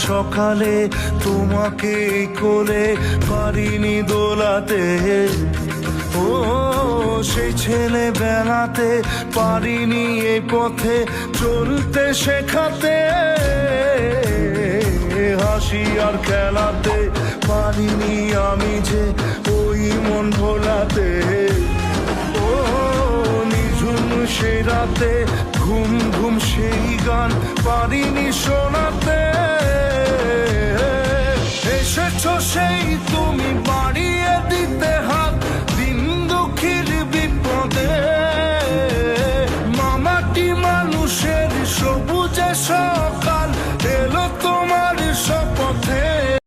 সকালে তোমাকে কোলে পারিনি দোলাতে, ও সেই ছেলে বেলাতে পারিনি এই পথে চলতে শেখাতে, হাসি আর খেলাতে পারিনি আমি যে ওই মন ভোলাতে, ও নিঝুম সেই রাতে ঘুম ঘুম সেই গান পারিনি শোনাতে, এসেছো সেই